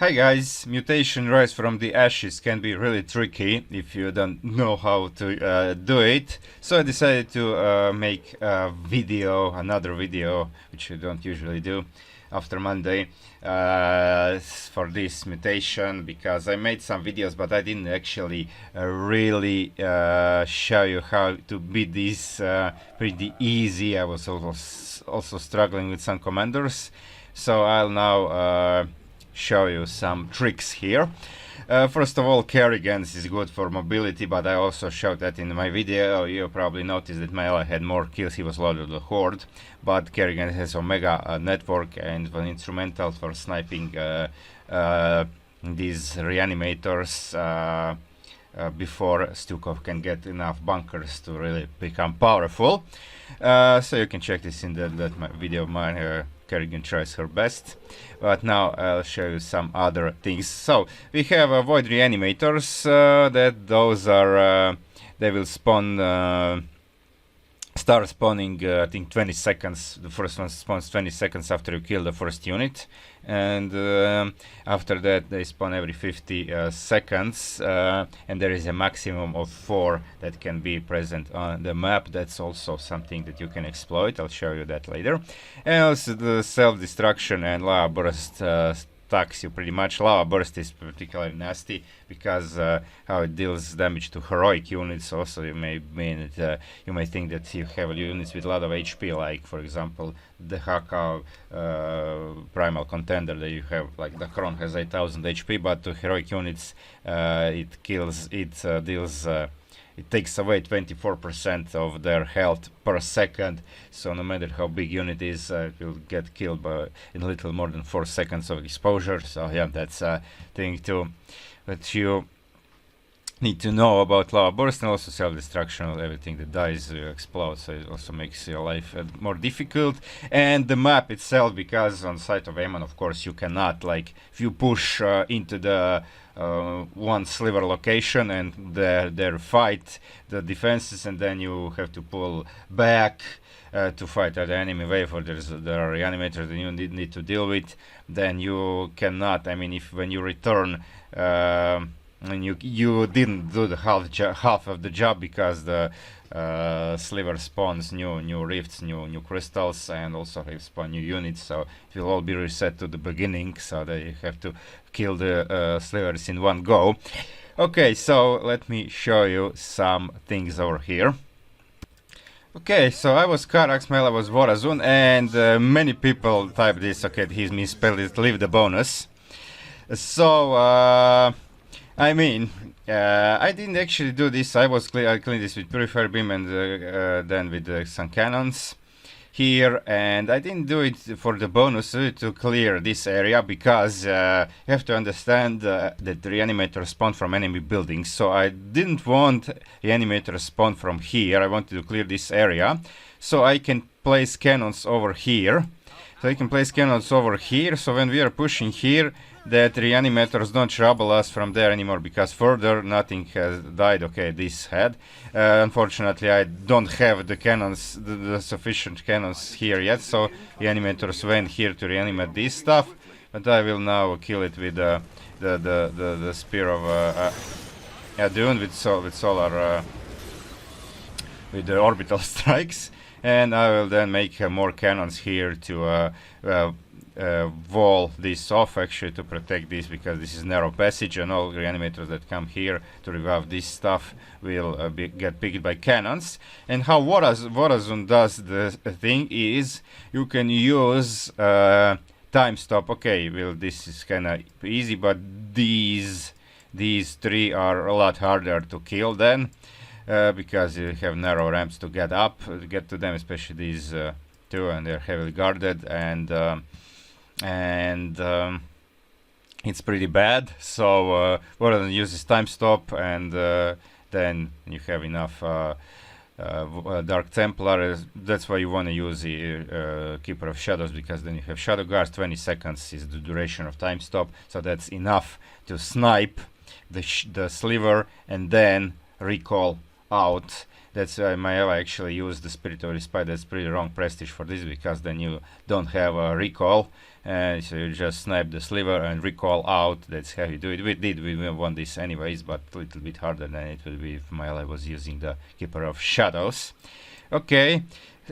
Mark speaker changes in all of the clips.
Speaker 1: Hi guys, mutation rise from the ashes can be really tricky if you don't know how to do it. So I decided to make a video, another video, which I don't usually do after Monday, for this mutation, because I made some videos but I didn't actually really show you how to beat this pretty easy. I was also struggling with some commanders, so I'll now show you some tricks here. First of all, Kerrigan's is good for mobility, but I also showed that in my video. You probably noticed that Mela had more kills, he was loaded with the Horde, but Kerrigan has Omega network and an instrumental for sniping these reanimators before Stukov can get enough bunkers to really become powerful. So you can check this in that video of mine. Kerrigan tries her best, but now I'll show you some other things. So we have void reanimators, that those are they will spawn, start spawning I think 20 seconds. The first one spawns 20 seconds after you kill the first unit, and after that they spawn every 50 seconds, and there is a maximum of 4 that can be present on the map. That's also something that you can exploit. I'll show you that later. And also the self-destruction and lava burst attacks you pretty much. Lava burst is particularly nasty because how it deals damage to heroic units. Also, you may think that you have units with a lot of HP, like for example the Haka primal contender that you have, like the Kron has 8000 HP, but to heroic units it takes away 24% of their health per second. So no matter how big unit is, it will get killed in a little more than 4 seconds of exposure. So yeah, that's a thing too that you need to know about lava burst, and also self-destruction. Everything that dies explodes, so it also makes your life more difficult. And the map itself, because on site of Aemon, of course, you cannot, like, if you push into the one sliver location and there fight the defenses, and then you have to pull back to fight at the enemy wave, or there are reanimators that you need to deal with, then you cannot. I mean, if when you return and you didn't do the half of the job, because the sliver spawns new rifts, new crystals, and also spawn new units, so it will all be reset to the beginning, so that you have to kill the slivers in one go. Okay, so let me show you some things over here. Okay, so I was Karax, Mela was Vorazun, and many people type this. Okay, he's misspelled it, leave the bonus. So I mean, I didn't actually do this. I cleaned this with Purifier Beam and then with some cannons here, and I didn't do it for the bonus to clear this area, because you have to understand that the reanimator spawn from enemy buildings. So I didn't want reanimator spawn from here. I wanted to clear this area, so I can place cannons over here. So when we are pushing here, that reanimators don't trouble us from there anymore, because further nothing has died. Okay, this had. Unfortunately, I don't have the cannons, the sufficient cannons here yet, so reanimators went here to reanimate this stuff. But I will now kill it with the spear of Adun with solar with the orbital strikes, and I will then make more cannons here to wall this off, actually, to protect this, because this is narrow passage, and all reanimators that come here to revive this stuff will get picked by cannons. And how Vorazun does the thing is you can use time stop. Okay, well, this is kind of easy, but these 3 are a lot harder to kill then, because you have narrow ramps to get to them, especially these 2, and they're heavily guarded, and it's pretty bad. So Vorazun uses time stop, and then you have enough Dark Templar. That's why you want to use the Keeper of Shadows, because then you have Shadow Guards. 20 seconds is the duration of time stop, so that's enough to snipe the sliver and then recall out That's why my ally actually used the Spirit of Respite. That's pretty wrong prestige for this, because then you don't have a recall, and so you just snap the sliver and recall out. That's how you do it. We won this anyways, but a little bit harder than it would be if my ally was using the Keeper of Shadows. Okay,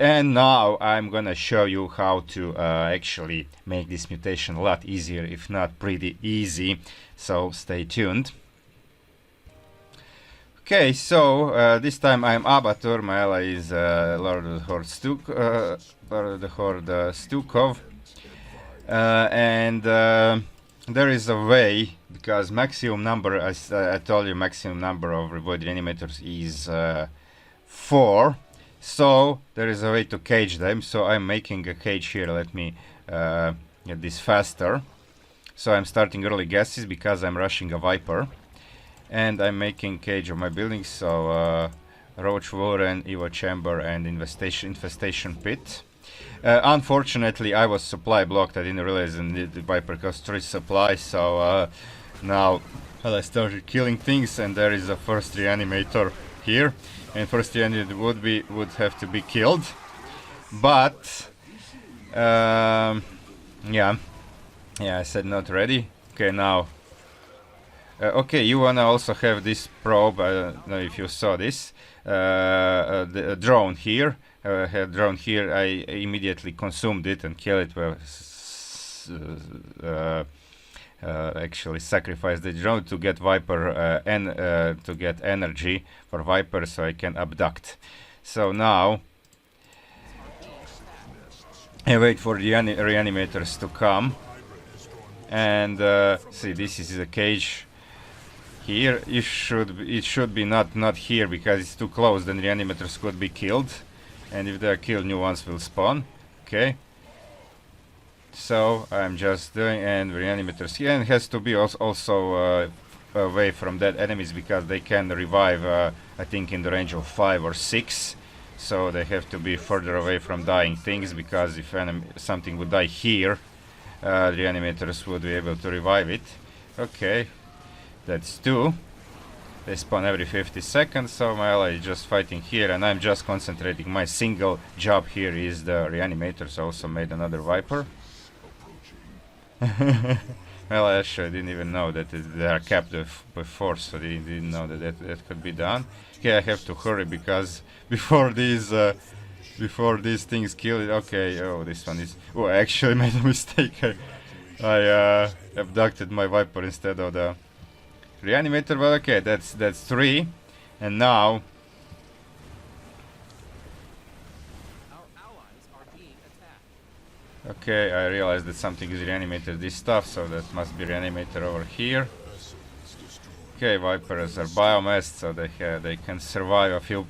Speaker 1: and now I'm gonna show you how to actually make this mutation a lot easier, if not pretty easy, so stay tuned. Okay, so this time I'm Abatur, my ally is Lord of the Horde Stukov, and there is a way, because maximum number, as I told you, maximum number of Void Reanimators is 4, so there is a way to cage them. So I'm making a cage here. Let me get this faster. So I'm starting early guesses because I'm rushing a Viper. And I'm making cage of my buildings, so Roach Warren, Evo Chamber, and Infestation Pit. Unfortunately, I was supply blocked. I didn't realize the Viper cost 3 supply, so now I started killing things, and there is a first reanimator here, and first reanimator would have to be killed, but yeah, I said not ready. Okay, now. Okay, you wanna also have this probe. I don't know if you saw this. The drone here. Had drone here. I immediately consumed it and killed it. Actually, sacrificed the drone to get Viper and to get energy for Viper, so I can abduct. So now I wait for the reanimators to come. And see, this is the cage. Here it should be not here, because it's too close, then reanimators could be killed, and if they are killed, new ones will spawn. Okay, so I'm just doing, and reanimators here, and it has to be also away from dead enemies, because they can revive I think in the range of 5 or 6, so they have to be further away from dying things, because if something would die here, the reanimators would be able to revive it. Okay, that's 2. They spawn every 50 seconds, so my ally is just fighting here, and I'm just concentrating. My single job here is the reanimators. I also made another Viper. Well, actually, I didn't even know that they are capped with 4, so they didn't know that could be done. Okay, I have to hurry, because before these things kill it. Okay, oh, this one is... Oh, I actually made a mistake. I abducted my Viper instead of the reanimator, but okay, that's 3, and now okay, I realized that something is reanimated this stuff, so that must be reanimator over here. Okay, Vipers are biomass, so they can survive a few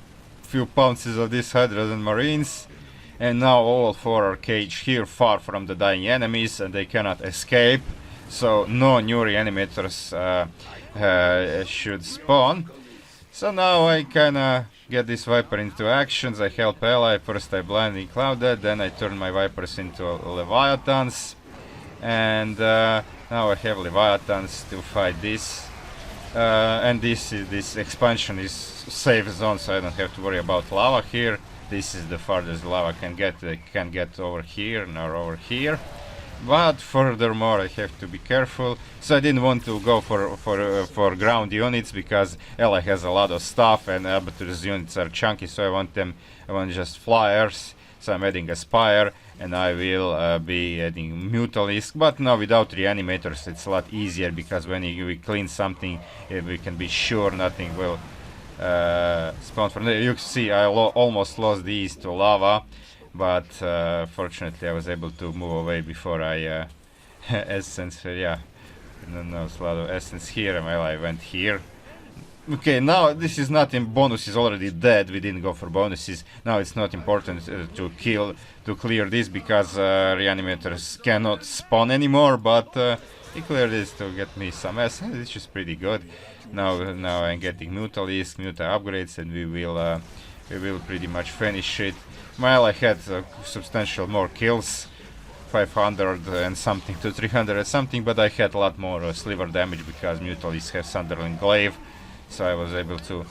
Speaker 1: pounces of these Hydras and Marines, and now all 4 are caged here, far from the dying enemies, and they cannot escape. So no new reanimators should spawn. So now I kinda get this Viper into actions. I help ally. First I blinding clouded, then I turn my Vipers into Leviathans, and now I have Leviathans to fight this. And this expansion is safe zone, so I don't have to worry about lava here. This is the farthest lava can get. They can get over here nor over here. But furthermore, I have to be careful. So I didn't want to go for ground units, because ally has a lot of stuff, and Abatur's units are chunky. So I want just flyers. So I'm adding a Spire, and I will be adding Mutalisk. But now without reanimators, it's a lot easier, because when we clean something, we can be sure nothing will spawn from there. You can see I almost lost these to lava. But fortunately I was able to move away before I essence, yeah, no, it's a lot of essence here, and well, I went here. Okay, now this is not in bonus, is already dead. We didn't go for bonuses. Now it's not important to clear this, because reanimators cannot spawn anymore, but he cleared this to get me some essence, which is pretty good. Now I'm getting Mutalisk, Muta upgrades, and we will pretty much finish it. My ally had substantial more kills, 500 and something to 300 and something, but I had a lot more sliver damage, because Mutalisk has Sunderland Glaive, so I was able to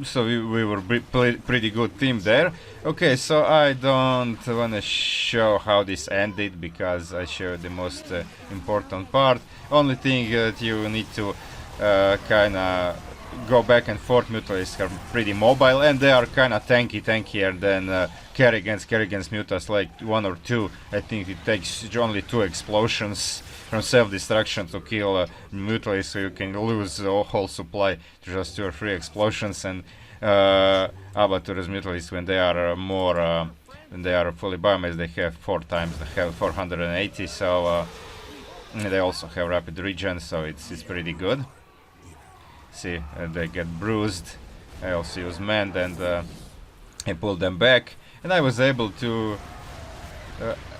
Speaker 1: so we were pretty good team there. Okay, so I don't want to show how this ended because I showed the most important part. Only thing that you need to kind of go back and forth. Mutalisks are pretty mobile and they are kind of tankier than Kerrigans. Kerrigans mutas like 1 or 2. I think it takes only 2 explosions from self-destruction to kill Mutalisks, so you can lose the whole supply to just 2 or 3 explosions. And Abatur's Mutalisks, when they are when they are fully biomass, they have 4 times the health, 480. So they also have rapid regen, so it's pretty good. See, they get bruised. I also use mend and I pull them back, and I was able to.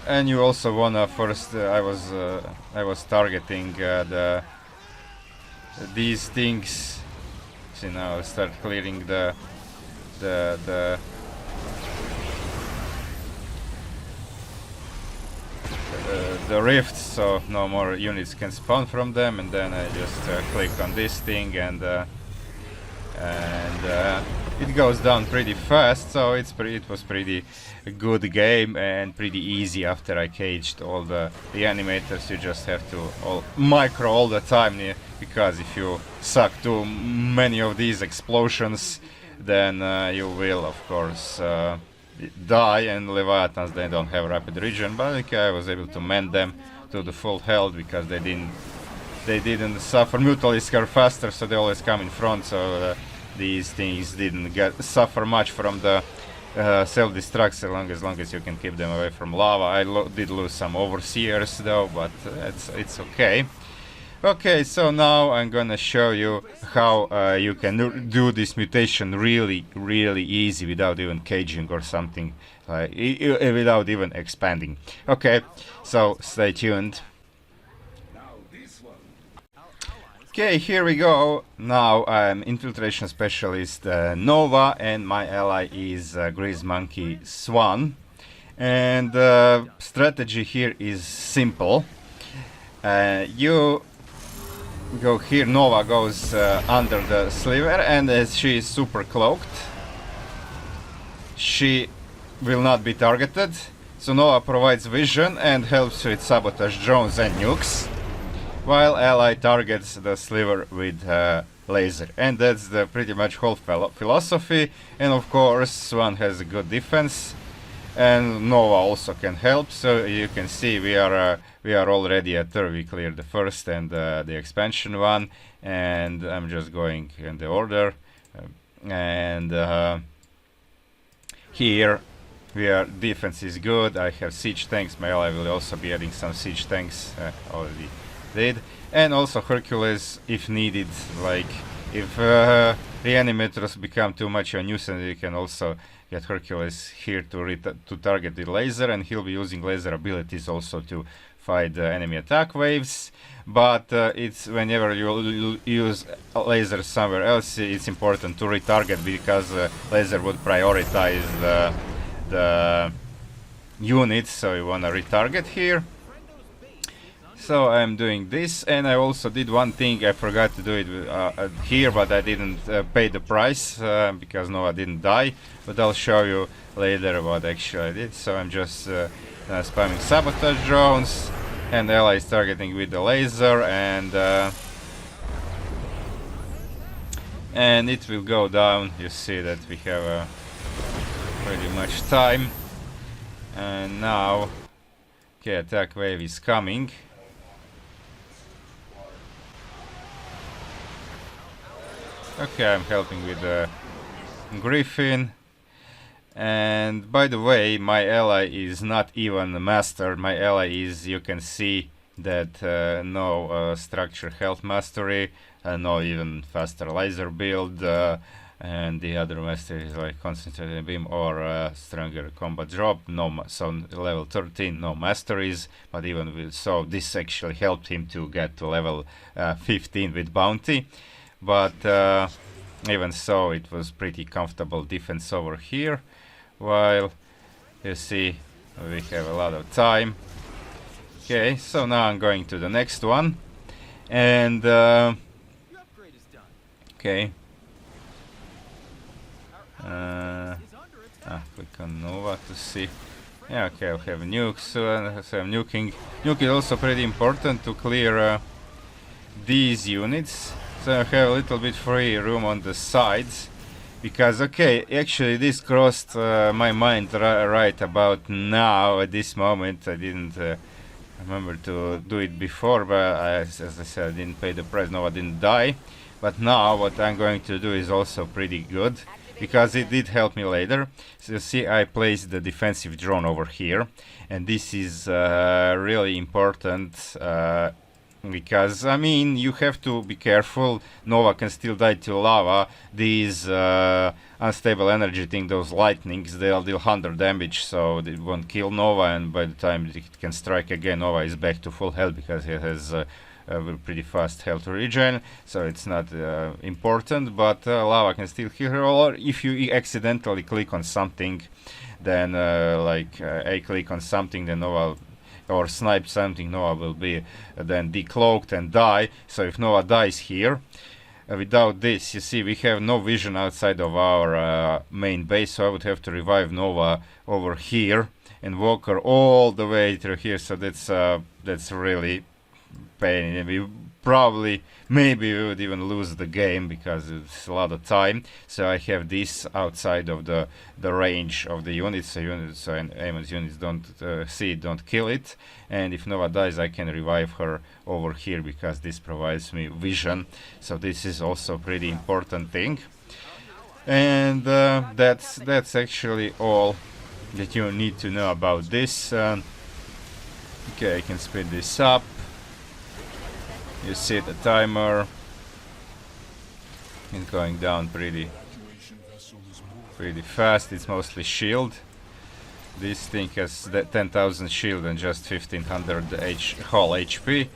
Speaker 1: And you also wanna first. I was targeting these things. See, now I start clearing the rifts, so no more units can spawn from them. And then I just click on this thing, and it goes down pretty fast. So it was pretty good game and pretty easy after I caged all the animators. You just have to micro all the time, because if you suck too many of these explosions, then you will of course die. And Leviathans, they don't have rapid regen, but okay, I was able to mend them to the full health because they didn't suffer. Mutalisks are faster, so they always come in front, so these things didn't suffer much from the self-destruct, as long as you can keep them away from lava. I did lose some overseers though, but it's okay. Okay, so now I'm gonna show you how you can do this mutation really easy without even caging or something, without even expanding. Okay, so stay tuned. Okay, here we go. Now I'm infiltration specialist Nova, and my ally is Grease Monkey Swan. And the strategy here is simple. You go here, Nova goes under the sliver, and as she is super cloaked, she will not be targeted. So Nova provides vision and helps with sabotage drones and nukes, while ally targets the sliver with laser. And that's the pretty much whole philosophy. And of course Swan has a good defense, and Nova also can help. So you can see we are already at third. We cleared the first and the expansion one, and I'm just going in the order. Here defense is good. I have siege tanks. My ally will also be adding some siege tanks. Already did. And also Hercules if needed, like if reanimators become too much a nuisance, you can also get Hercules here to target the laser, and he'll be using laser abilities also to fight enemy attack waves. But it's whenever you use a laser somewhere else, it's important to retarget, because laser would prioritize the units, so you wanna retarget here. So I'm doing this, and I also did one thing. I forgot to do it here, but I didn't pay the price because Nova didn't die. But I'll show you later what actually I did. So I'm just spamming sabotage drones, and ally is targeting with the laser, and it will go down. You see that we have pretty much time, and now okay, attack wave is coming. Okay, I'm helping with the Griffin. And by the way, my ally is not even a master. My ally is, you can see that no structure health mastery, no even faster laser build, and the other master is like concentrated beam or stronger combat drop. No, so level 13, no masteries. But even with, so this actually helped him to get to level 15 with bounty. But even so, it was pretty comfortable defense over here, while you see we have a lot of time. Okay, so now I'm going to the next one, and okay, Click on Nova to see. Yeah, okay, I'll have nukes, so I'm nuking. Nuke is also pretty important to clear these units, so I have a little bit free room on the sides. Because, okay, actually this crossed my mind right about now, at this moment. I didn't remember to do it before, but as I said, I didn't pay the price, no, I didn't die. But now what I'm going to do is also pretty good, because it did help me later. So you see, I placed the defensive drone over here, and this is really important, because, I mean, you have to be careful. Nova can still die to lava. These unstable energy thing, those lightnings, they'll deal 100 damage, so they won't kill Nova, and by the time it can strike again, Nova is back to full health, because it has a pretty fast health regen, so it's not important, but lava can still kill her. Or if you accidentally click on something, then a click on something, then Nova, or snipe something, Nova will be then decloaked and die. So if Nova dies here, without this, you see, we have no vision outside of our main base, so I would have to revive Nova over here and walk her all the way through here, so that's really pain. We probably, maybe we would even lose the game, because it's a lot of time. So I have this outside of the range of the units, so Amon's units don't see it, don't kill it. And if Nova dies, I can revive her over here, because this provides me vision. So this is also a pretty important thing. And that's actually all that you need to know about this. Okay, I can speed this up. You see the timer is going down pretty fast. It's mostly shield. This thing has 10,000 shield and just 1500 whole HP.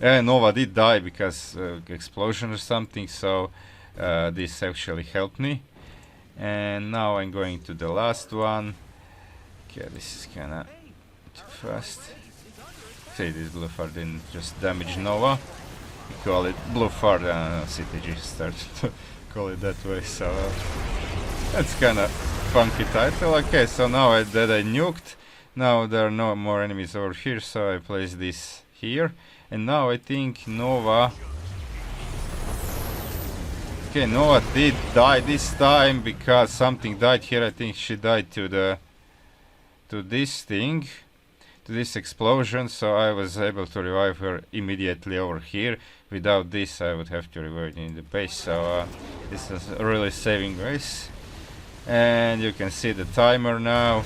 Speaker 1: And Nova did die because explosion or something, so this actually helped me. And now I'm going to the last one. Okay, this is kinda too fast. See, this blue fart didn't just damage Nova. We call it blue fart, CTG started to call it that way, so that's kinda funky title. Okay, so now that I nuked, now there are no more enemies over here, so I place this here. And now I think Nova... Okay, Nova did die this time because something died here. I think she died to this thing, to this explosion, so I was able to revive her immediately over here. Without this, I would have to revive in the base, so this is really saving grace. And you can see the timer now,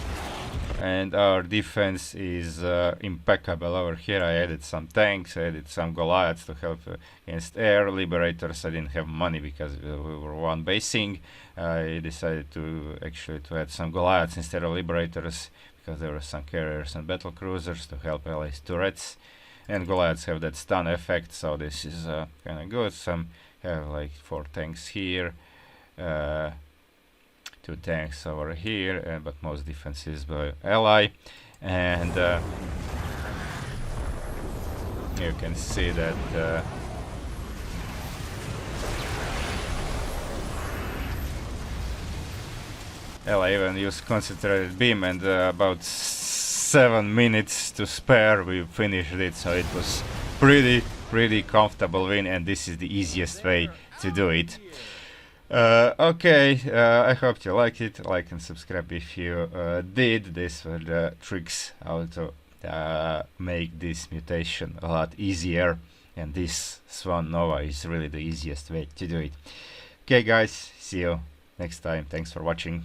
Speaker 1: and our defense is impeccable over here. I added some tanks, I added some Goliaths to help against air liberators. I didn't have money because we were one basing. I decided to add some Goliaths instead of liberators, because there were some carriers and battle cruisers to help allies turrets, and Goliaths have that stun effect, so this is kind of good. Some have like 4 tanks here, 2 tanks over here, but most defenses by ally. And you can see that ally even used concentrated beam, and about 7 minutes to spare we finished it, so it was pretty comfortable win, and this is the easiest way to do it. Okay, I hope you liked it. Like and subscribe if you did. These were the tricks how to make this mutation a lot easier, and this Swan Nova is really the easiest way to do it. Okay guys, see you next time. Thanks for watching.